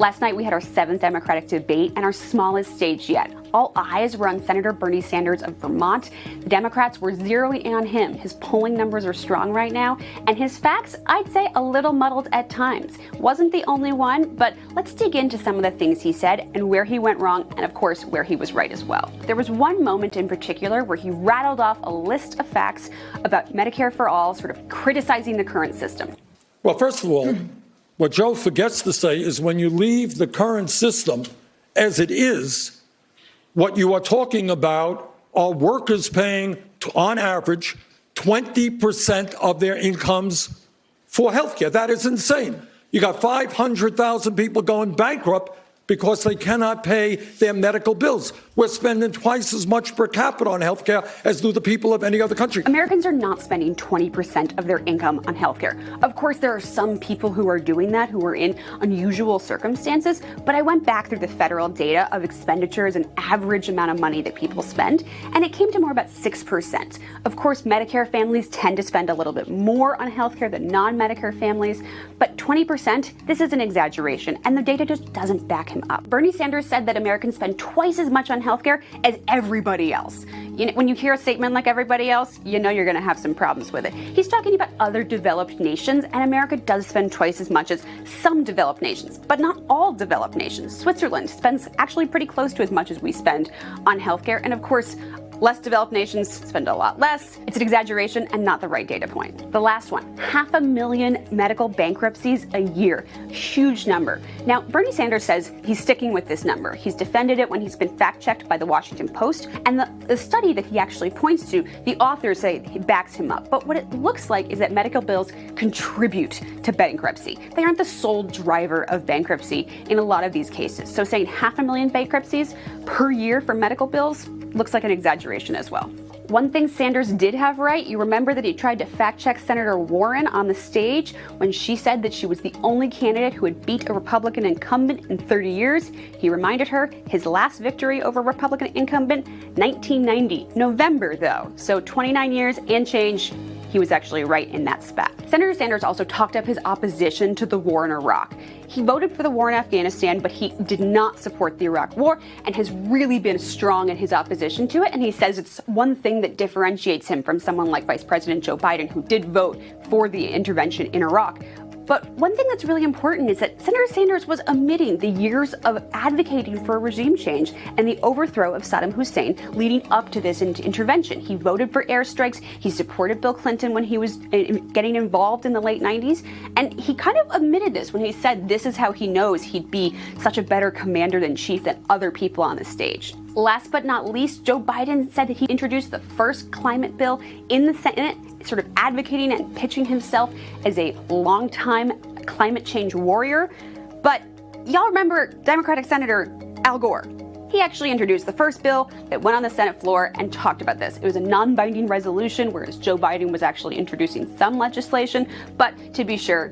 Last night, we had our 7th Democratic debate and our smallest stage yet. All eyes were on Senator Bernie Sanders of Vermont. The Democrats were zeroing in on him. His polling numbers are strong right now, and his facts, I'd say, a little muddled at times. Wasn't the only one, but let's dig into some of the things he said and where he went wrong, and of course, where he was right as well. There was one moment in particular where he rattled off a list of facts about Medicare for All, sort of criticizing the current system. Well, first of all, what Joe forgets to say is when you leave the current system as it is, what you are talking about are workers paying, on average, 20% of their incomes for health care. That is insane. You got 500,000 people going bankrupt because they cannot pay their medical bills. We're spending twice as much per capita on health care as do the people of any other country. Americans are not spending 20% of their income on health care. Of course, there are some people who are doing that, who are in unusual circumstances, but I went back through the federal data of expenditures and average amount of money that people spend, and it came to more about 6%. Of course, Medicare families tend to spend a little bit more on health care than non-Medicare families, but 20%, this is an exaggeration, and the data just doesn't back him up. Bernie Sanders said that Americans spend twice as much on healthcare as everybody else. You know, when you hear a statement like everybody else, you know you're going to have some problems with it. He's talking about other developed nations, and America does spend twice as much as some developed nations, but not all developed nations. Switzerland spends actually pretty close to as much as we spend on healthcare, and of course, less developed nations spend a lot less. It's an exaggeration and not the right data point. The last one, 500,000 medical bankruptcies a year. Huge number. Now, Bernie Sanders says he's sticking with this number. He's defended it when he's been fact-checked by the Washington Post. And the study that he actually points to, the authors say he backs him up. But what it looks like is that medical bills contribute to bankruptcy. They aren't the sole driver of bankruptcy in a lot of these cases. So saying 500,000 bankruptcies per year for medical bills looks like an exaggeration as well. One thing Sanders did have right, you remember that he tried to fact-check Senator Warren on the stage when she said that she was the only candidate who had beat a Republican incumbent in 30 years. He reminded her his last victory over a Republican incumbent, 1990. November, though. So 29 years and change. He was actually right in that spat. Senator Sanders also talked up his opposition to the war in Iraq. He voted for the war in Afghanistan, but he did not support the Iraq war and has really been strong in his opposition to it. And he says it's one thing that differentiates him from someone like Vice President Joe Biden, who did vote for the intervention in Iraq. But one thing that's really important is that Senator Sanders was omitting the years of advocating for a regime change and the overthrow of Saddam Hussein leading up to this intervention. He voted for airstrikes. He supported Bill Clinton when he was getting involved in the late 90s. And he kind of admitted this when he said this is how he knows he'd be such a better commander-in-chief than other people on the stage. Last but not least, Joe Biden said that he introduced the first climate bill in the Senate, sort of advocating and pitching himself as a longtime climate change warrior. But y'all remember Democratic Senator Al Gore. He actually introduced the first bill that went on the Senate floor and talked about this. It was a non-binding resolution, whereas Joe Biden was actually introducing some legislation. But to be sure,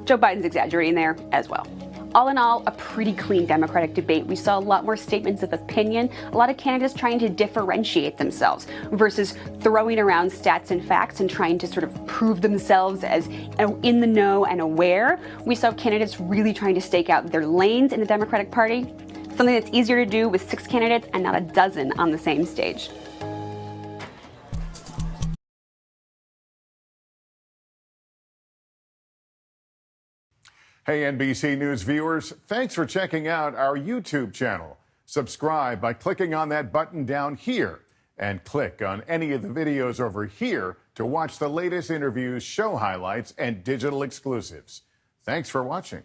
Joe Biden's exaggerating there as well. All in all, a pretty clean Democratic debate. We saw a lot more statements of opinion, a lot of candidates trying to differentiate themselves versus throwing around stats and facts and trying to sort of prove themselves as in the know and aware. We saw candidates really trying to stake out their lanes in the Democratic Party, something that's easier to do with 6 candidates and not a dozen on the same stage. Hey, NBC News viewers, thanks for checking out our YouTube channel. Subscribe by clicking on that button down here and click on any of the videos over here to watch the latest interviews, show highlights, and digital exclusives. Thanks for watching.